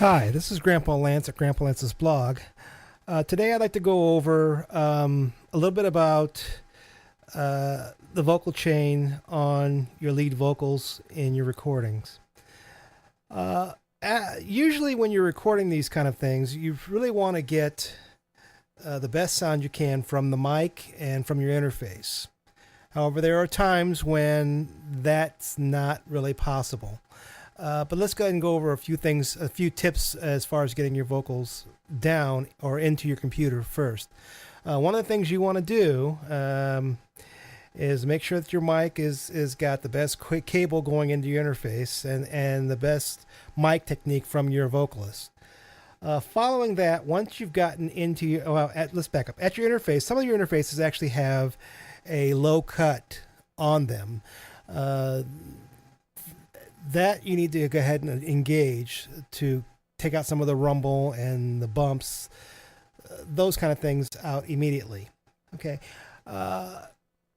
Hi, this is Grandpa Lance at Grandpa Lance's blog. Today I'd like to go over a little bit about the vocal chain on your lead vocals in your recordings. Usually when you're recording these kind of things, you really want to get the best sound you can from the mic and from your interface. However, there are times when that's not really possible. But let's go ahead and go over a few things, a few tips as far as getting your vocals down or into your computer first. One of the things you want to do is make sure that your mic is got the best quick cable going into your interface and the best mic technique from your vocalist. Following that, once you've gotten into your, let's back up. At your interface, some of your interfaces actually have a low cut on them. That you need to go ahead and engage to take out some of the rumble and the bumps, those kind of things out immediately. Okay.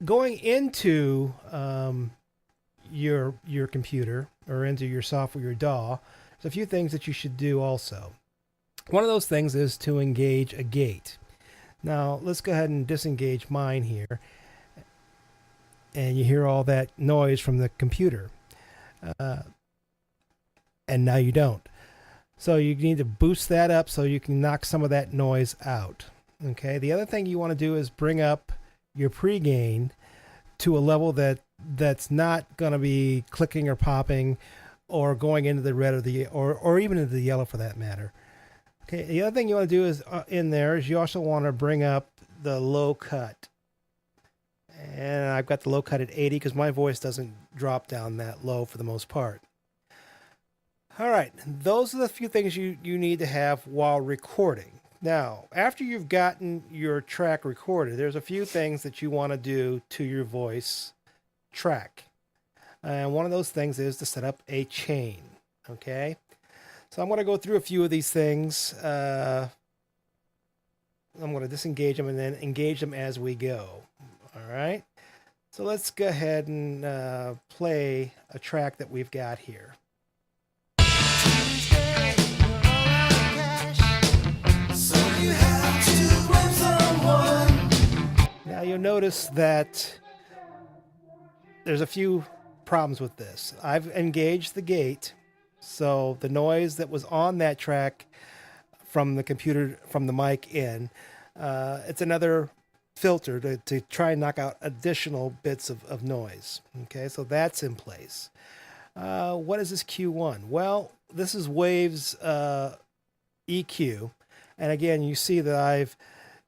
Going into your computer or into your software, your DAW, there's a few things that you should do also. One of those things is to engage a gate. Now, let's go ahead and disengage mine here. And you hear all that noise from the computer. And now you don't. So you need to boost that up so you can knock some of that noise out. Okay. The other thing you want to do is bring up your pre-gain to a level that's not going to be clicking or popping or going into the red or even into the yellow for that matter. Okay. The other thing you want to do is in there is you also want to bring up the low cut. And I've got the low cut at 80 because my voice doesn't drop down that low for the most part. All right, those are the few things you need to have while recording. Now, after you've gotten your track recorded, there's a few things that you want to do to your voice track. And one of those things is to set up a chain, okay? So I'm going to go through a few of these things. I'm going to disengage them and then engage them as we go. All right, so let's go ahead and play a track that we've got here. Now you'll notice that there's a few problems with this. I've engaged the gate, so the noise that was on that track from the computer, from the mic in, it's another filter to try and knock out additional bits of noise. Okay, so that's in place. What is this Q1? Well, this is Wave's EQ. And again, you see that I've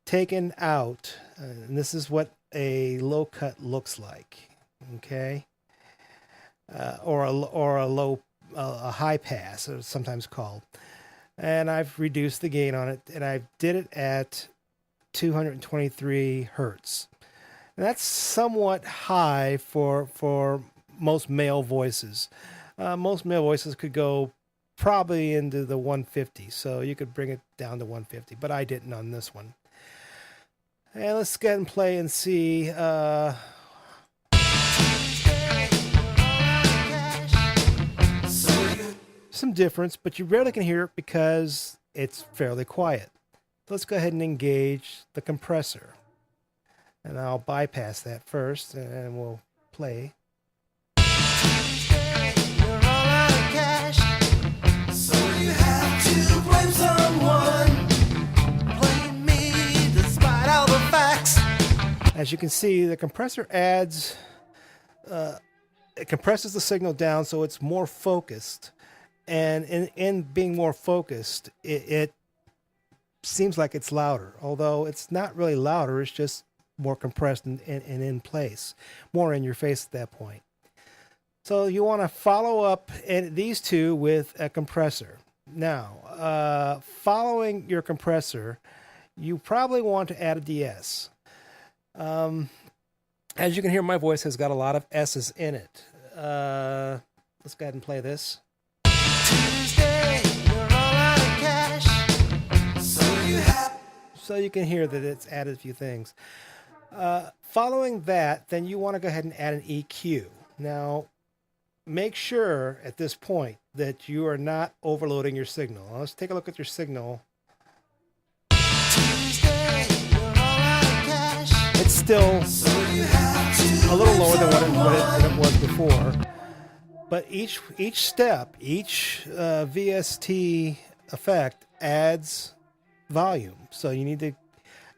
taken out, and this is what a low cut looks like. Okay, or a high pass, or sometimes called. And I've reduced the gain on it, and I did it at 223 hertz. And that's somewhat high for most male voices. Most male voices could go probably into the 150, so you could bring it down to 150, but I didn't on this one. And let's go ahead and play and see. Some difference, but you rarely can hear it because it's fairly quiet. Let's go ahead and engage the compressor. And I'll bypass that first and we'll play. As you can see, the compressor adds, it compresses the signal down so it's more focused. And in being more focused, it seems like it's louder, although it's not really louder. It's just more compressed and in place, more in your face at that point. So you want to follow up these two with a compressor. Now, following your compressor, you probably want to add a DS. As you can hear, my voice has got a lot of S's in it. Let's go ahead and play this. So you can hear that it's added a few things. Following that, then you want to go ahead and add an EQ. Now, make sure at this point that you are not overloading your signal. Let's take a look at your signal. It's still a little lower than what it was before. But each step, each VST effect adds volume. So you need to,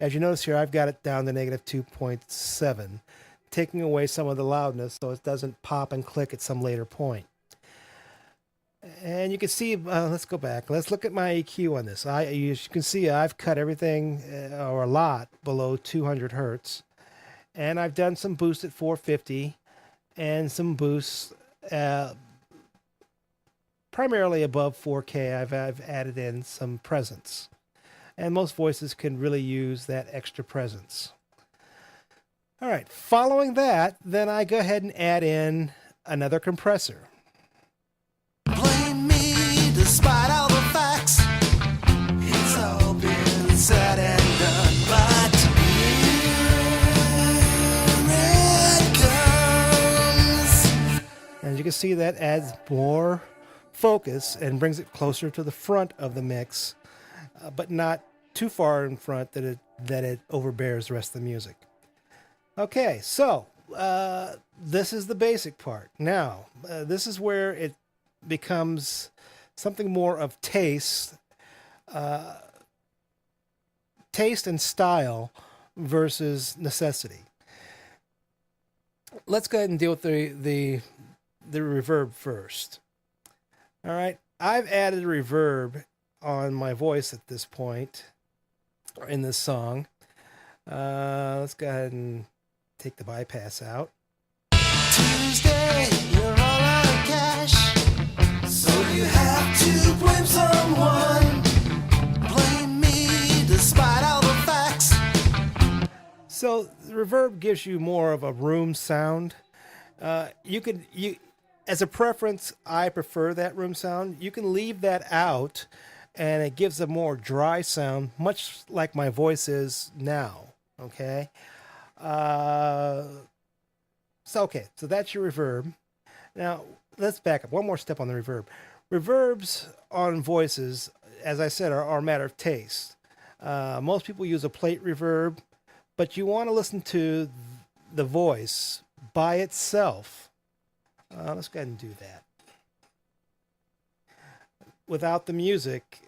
as you notice here, I've got it down to negative 2.7, taking away some of the loudness so it doesn't pop and click at some later point. And you can see, let's go back. Let's look at my EQ on this. As you can see, I've cut everything, or a lot, below 200 hertz. And I've done some boost at 450 and some boosts primarily above 4K. I've added in some presence. And most voices can really use that extra presence. All right, following that, then I go ahead and add in another compressor. Blame me despite all the facts. It's all been said and done, but here it comes. As you can see, that adds more focus and brings it closer to the front of the mix, but not too far in front that it overbears the rest of the music. Okay, so this is the basic part. Now, this is where it becomes something more of taste and style versus necessity. Let's go ahead and deal with the reverb first. All right, I've added a reverb on my voice at this point in this song. Let's go ahead and take the bypass out. Tuesday, you're all out of cash, so you have to blame someone. Blame me despite all the facts. So the reverb gives you more of a room sound. You as a preference, I prefer that room sound. You can leave that out, and it gives a more dry sound, much like my voice is now. Okay. So that's your reverb. Now let's back up one more step on the reverb. Reverbs on voices, as I said, are a matter of taste. Most people use a plate reverb, but you want to listen to the voice by itself. Let's go ahead and do that. Without the music,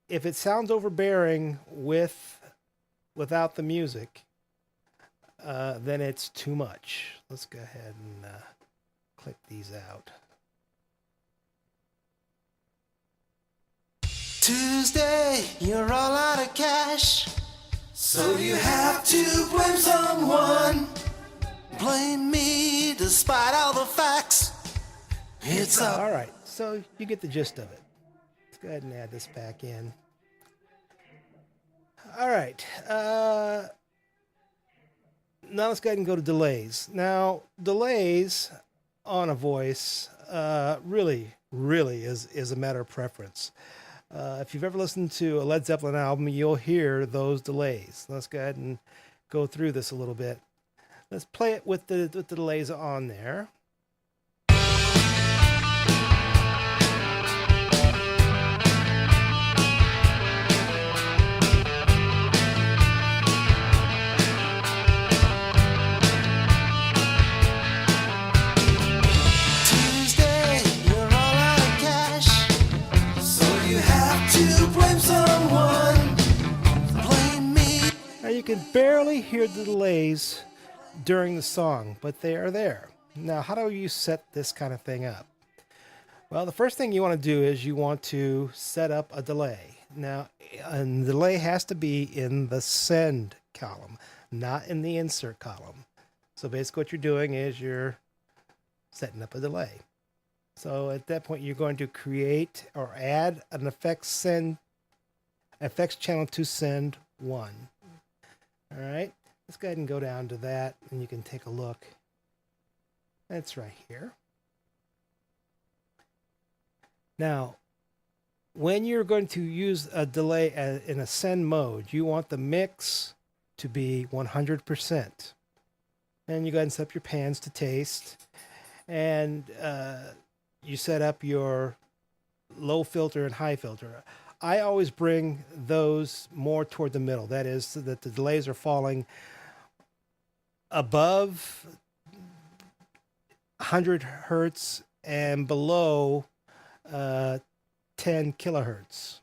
if it sounds overbearing without the music, then it's too much. Let's go ahead and click these out. Tuesday, you're all out of cash, so you have to blame someone. Blame me despite all the facts. It's all right, so you get the gist of it. Let's go ahead and add this back in. All right, now let's go ahead and go to delays. Now, delays on a voice really is a matter of preference. If you've ever listened to a Led Zeppelin album, you'll hear those delays. Let's go ahead and go through this a little bit. Let's play it with the delays on there. You can barely hear the delays during the song, but they are there. Now, how do you set this kind of thing up? Well, the first thing you want to do is you want to set up a delay. Now, a delay has to be in the send column, not in the insert column. So basically what you're doing is you're setting up a delay. So at that point, you're going to create or add an effects channel to send 1. All right, let's go ahead and go down to that, and you can take a look. That's right here. Now, when you're going to use a delay in a send mode, you want the mix to be 100%. And you go ahead and set up your pans to taste. and you set up your low filter and high filter. I always bring those more toward the middle. That is, so that the delays are falling above 100 hertz and below 10 kilohertz.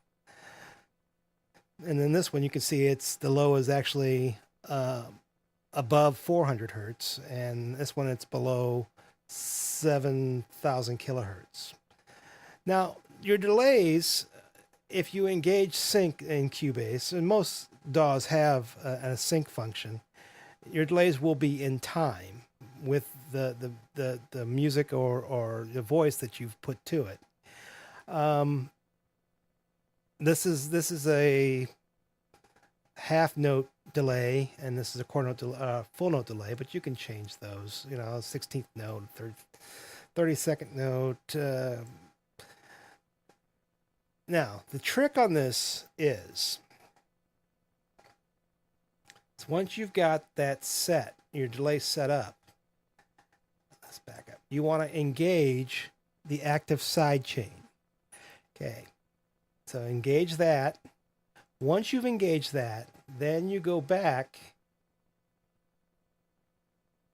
And then this one, you can see the low is actually above 400 hertz, and this one it's below 7,000 kilohertz. Now, your delays, if you engage sync in Cubase, and most DAWs have a sync function, your delays will be in time with the music or the voice that you've put to it. This is a half note delay, and this is a quarter note full note delay, but you can change those. 16th note, 32nd note. Now, the trick on this is once you've got that set, your delay set up, let's back up. You want to engage the active side chain. Okay, so engage that. Once you've engaged that, then you go back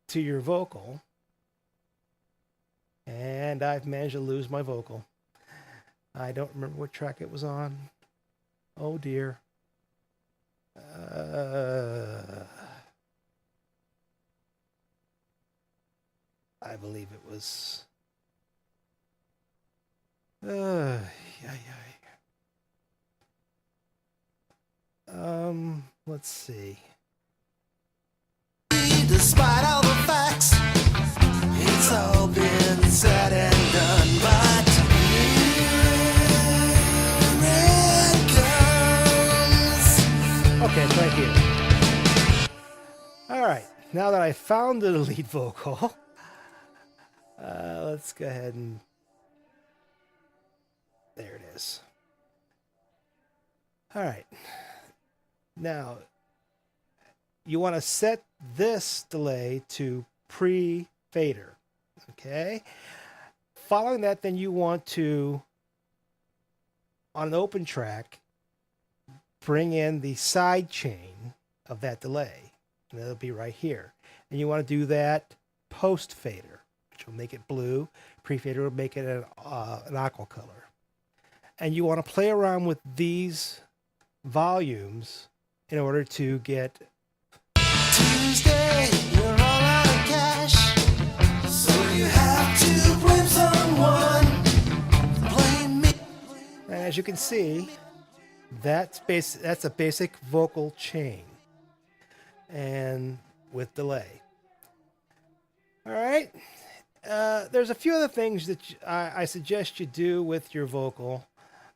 to your vocal, and I've managed to lose my vocal. I don't remember what track it was on. Oh dear. I believe it was. Let's see. Despite all the facts, it's all been said and done, but here it comes. Okay, it's right here. All right, now that I found the lead vocal, let's go ahead and there it is. All right. Now, you want to set this delay to pre-fader, okay? Following that, then you want to, on an open track, bring in the side chain of that delay, and it'll be right here. And you want to do that post-fader, which will make it blue. Pre-fader will make it an aqua color. And you want to play around with these volumes in order to get Tuesday, you're all out of cash, so you have to blame someone. Blame me. and as you can see, that's a basic vocal chain and with delay. All right. There's a few other things that I suggest you do with your vocal.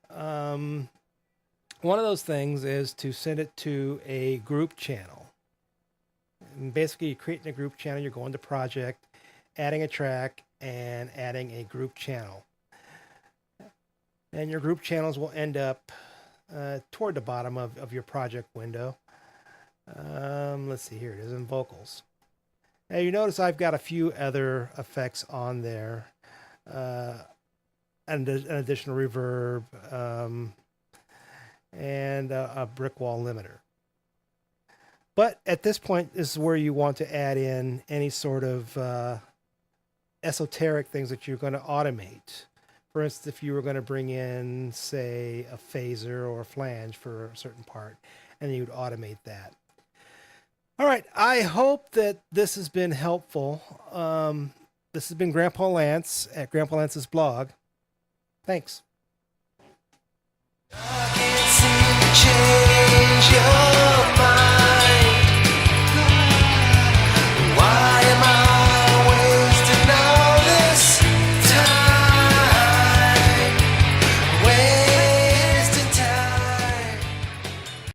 One of those things is to send it to a group channel. And basically, you're creating a group channel, you're going to project, adding a track, and adding a group channel. And your group channels will end up toward the bottom of your project window. Let's see, here it is in vocals. Now you notice I've got a few other effects on there. An additional reverb, and a brick wall limiter. But at this point is where you want to add in any sort of esoteric things that you're going to automate. For instance, if you were going to bring in, say, a phaser or a flange for a certain part, and then you'd automate that. All right, I hope that this has been helpful. This has been Grandpa Lance at Grandpa Lance's blog. Thanks. I can't seem to change.